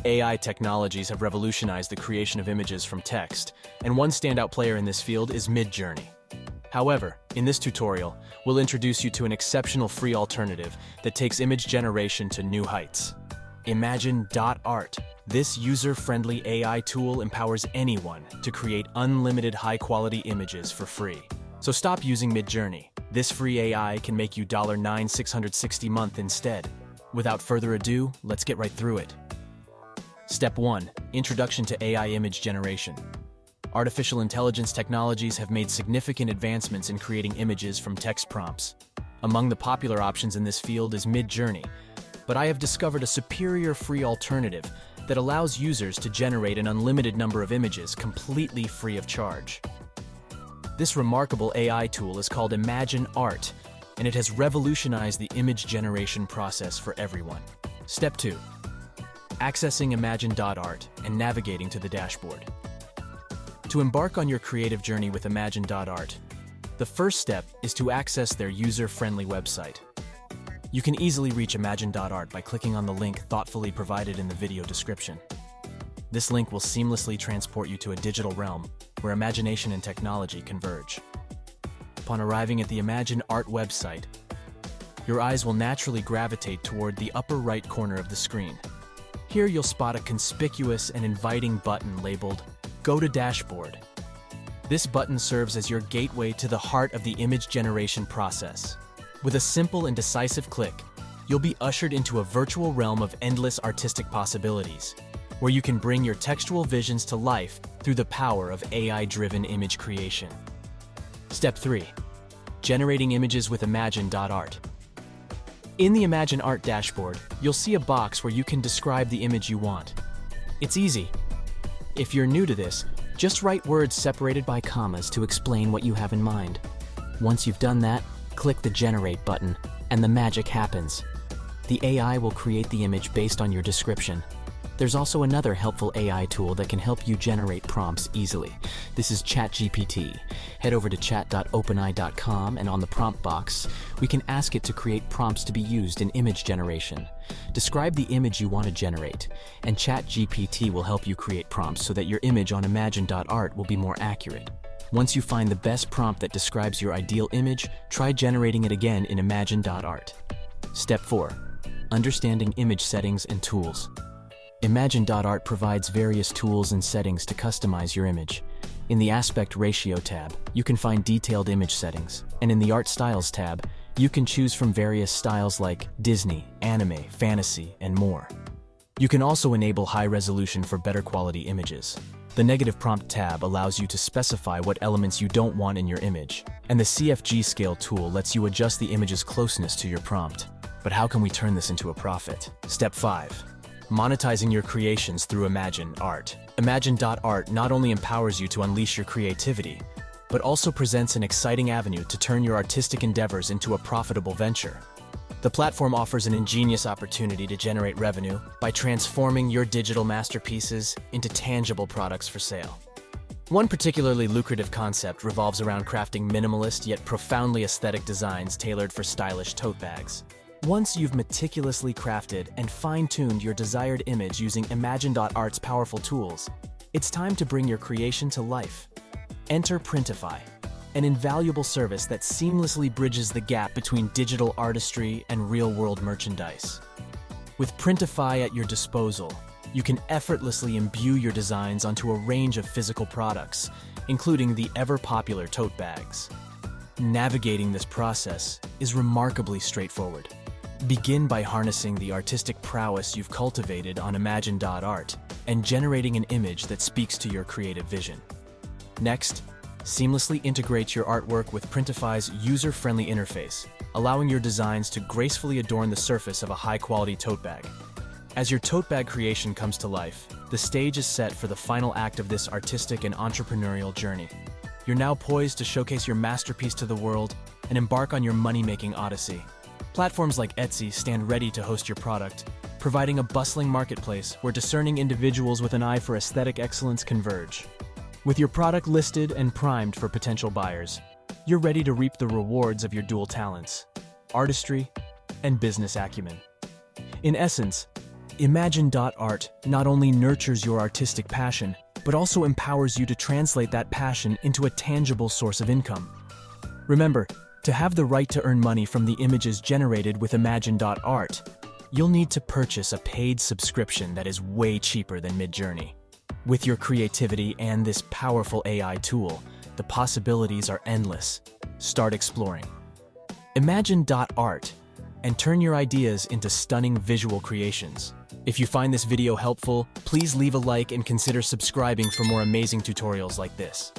AI technologies have revolutionized the creation of images from text, and one standout player in this field is Midjourney. However, in this tutorial, we'll introduce you to an exceptional free alternative that takes image generation to new heights. Imagine.art. This user-friendly AI tool empowers anyone to create unlimited high-quality images for free. So stop using Midjourney. This free AI can make you $9,660 a month instead. Without further ado, let's get right through it. Step 1. Introduction to AI image generation. Artificial intelligence technologies have made significant advancements in creating images from text prompts. Among the popular options in this field is Midjourney, but I have discovered a superior free alternative that allows users to generate an unlimited number of images completely free of charge. This remarkable AI tool is called Imagine.art, and it has revolutionized the image generation process for everyone. Step 2. Accessing Imagine.art and navigating to the dashboard. To embark on your creative journey with Imagine.art, the first step is to access their user-friendly website. You can easily reach Imagine.art by clicking on the link thoughtfully provided in the video description. This link will seamlessly transport you to a digital realm where imagination and technology converge. Upon arriving at the Imagine.art website, your eyes will naturally gravitate toward the upper right corner of the screen. Here you'll spot a conspicuous and inviting button labeled Go to Dashboard. This button serves as your gateway to the heart of the image generation process. With a simple and decisive click, you'll be ushered into a virtual realm of endless artistic possibilities, where you can bring your textual visions to life through the power of AI-driven image creation. Step 3. Generating images with Imagine.art. In the Imagine.art dashboard, you'll see a box where you can describe the image you want. It's easy. If you're new to this, just write words separated by commas to explain what you have in mind. Once you've done that, click the Generate button, and the magic happens. The AI will create the image based on your description. There's also another helpful AI tool that can help you generate prompts easily. This is ChatGPT. Head over to chat.openai.com, and on the prompt box, we can ask it to create prompts to be used in image generation. Describe the image you want to generate, and ChatGPT will help you create prompts so that your image on Imagine.art will be more accurate. Once you find the best prompt that describes your ideal image, try generating it again in Imagine.art. Step 4. Understanding image settings and tools. Imagine.art provides various tools and settings to customize your image. In the Aspect Ratio tab, you can find detailed image settings, and in the Art Styles tab, you can choose from various styles like Disney, anime, fantasy, and more. You can also enable high resolution for better quality images. The Negative Prompt tab allows you to specify what elements you don't want in your image, and the CFG Scale tool lets you adjust the image's closeness to your prompt. But how can we turn this into a profit? Step 5. Monetizing your creations through Imagine.art. Imagine.art not only empowers you to unleash your creativity, but also presents an exciting avenue to turn your artistic endeavors into a profitable venture. The platform offers an ingenious opportunity to generate revenue by transforming your digital masterpieces into tangible products for sale. One particularly lucrative concept revolves around crafting minimalist yet profoundly aesthetic designs tailored for stylish tote bags. Once you've meticulously crafted and fine-tuned your desired image using Imagine.art's powerful tools, it's time to bring your creation to life. Enter Printify, an invaluable service that seamlessly bridges the gap between digital artistry and real-world merchandise. With Printify at your disposal, you can effortlessly imbue your designs onto a range of physical products, including the ever-popular tote bags. Navigating this process is remarkably straightforward. Begin by harnessing the artistic prowess you've cultivated on Imagine.art and generating an image that speaks to your creative vision. Next, seamlessly integrate your artwork with Printify's user-friendly interface, allowing your designs to gracefully adorn the surface of a high-quality tote bag. As your tote bag creation comes to life, the stage is set for the final act of this artistic and entrepreneurial journey. You're now poised to showcase your masterpiece to the world and embark on your money-making odyssey. Platforms like Etsy stand ready to host your product, providing a bustling marketplace where discerning individuals with an eye for aesthetic excellence converge. With your product listed and primed for potential buyers, you're ready to reap the rewards of your dual talents, artistry and business acumen. In essence, Imagine.art not only nurtures your artistic passion, but also empowers you to translate that passion into a tangible source of income. Remember, to have the right to earn money from the images generated with Imagine.art, you'll need to purchase a paid subscription that is way cheaper than Midjourney. With your creativity and this powerful AI tool, the possibilities are endless. Start exploring. Imagine.art and turn your ideas into stunning visual creations. If you find this video helpful, please leave a like and consider subscribing for more amazing tutorials like this.